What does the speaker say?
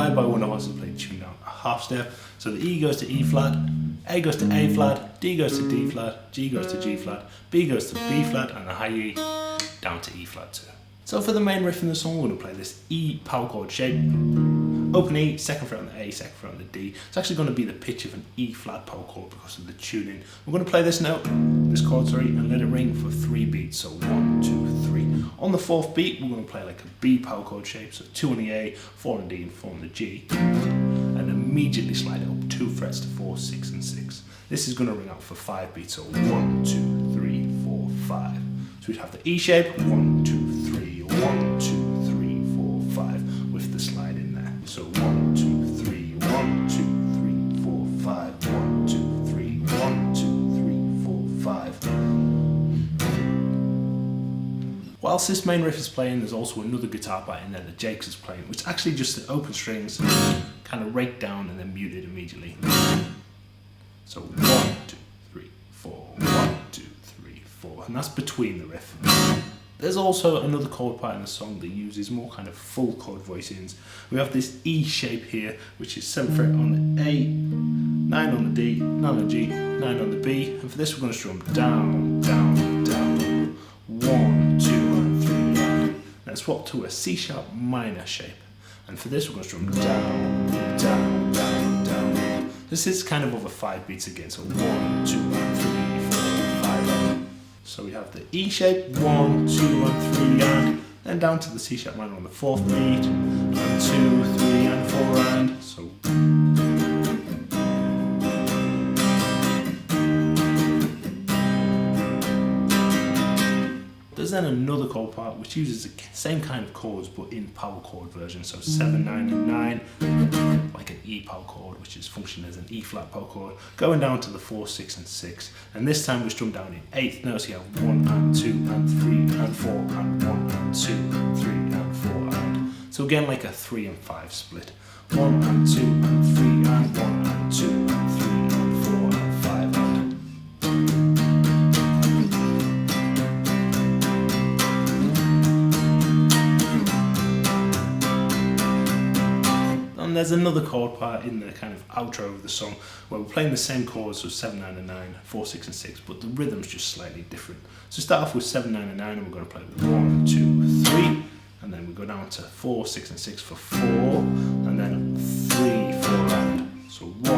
inspired by Wunderhorse, is played tuned down a half step. So the E goes to E flat, A goes to A flat, D goes to D flat, G goes to G flat, B goes to B flat, and the high E down to E flat 2. So for the main riff in the song, we're going to play this E power chord shape. Open E, second fret on the A, second fret on the D. It's actually going to be the pitch of an E flat power chord because of the tuning. We're going to play this chord, and let it ring for 3 beats. So 1, 2, 3. On the 4th beat, we're going to play like a B power chord shape. So 2 on the A, 4 on the D, and 4 on the G. And immediately slide it up 2 frets to 4, 6, and 6. This is going to ring out for 5 beats. So 1, 2, 3, 4, 5. So we'd have the E shape, 1, 2, 3, 1, 2, 3, 4, 5, with the slide in there. So 1, 2, 3, 1, 2, 3, 4, 5, 1, 2, 3, 1, 2, 3, 4, 5. Whilst this main riff is playing, there's also another guitar part in there that Jake's is playing, which is actually just the open strings, kind of raked down and then muted immediately. So 1, 2, 3, 4, 1, 2, 3, 4, and that's between the riff. There's also another chord part in the song that uses more kind of full chord voicings. We have this E shape here, which is 7th fret on the A, 9 on the D, 9 on the G, 9 on the B, and for this we're going to strum down, down, down, 1, 2, and 3, and then swap to a C sharp minor shape. And for this we're going to strum down, down, down, down. This is kind of over 5 beats again, so 1, 2, and 3, 4, 5, and so we have the E shape, 1, 2, and 3, and then down to the C sharp minor on the 4th beat, and 2, 3, and 4, and so. There's then another chord part which uses the same kind of chords but in power chord version, so 7, 9, and 9, like an E power chord, which is functioning as an E flat power chord, going down to the 4, 6, and 6, and this time we strum down in 8th notes. You have 1, and 2, and 3, and 4, and 1, and 2, and 3, and 4, and so again like a 3 and 5 split. 1, and 2, and 3, and 1, and 2, and 3, and 4, and 5, and there's another chord part in the kind of outro of the song where we're playing the same chords, so 7, 9, and 9, 4, 6, and 6, but the rhythm's just slightly different. So start off with 7, 9, and 9, and we're going to play 1, 2, 3, and then we go down to 4, 6, and 6 for 4, and then 3, 4, and so 1,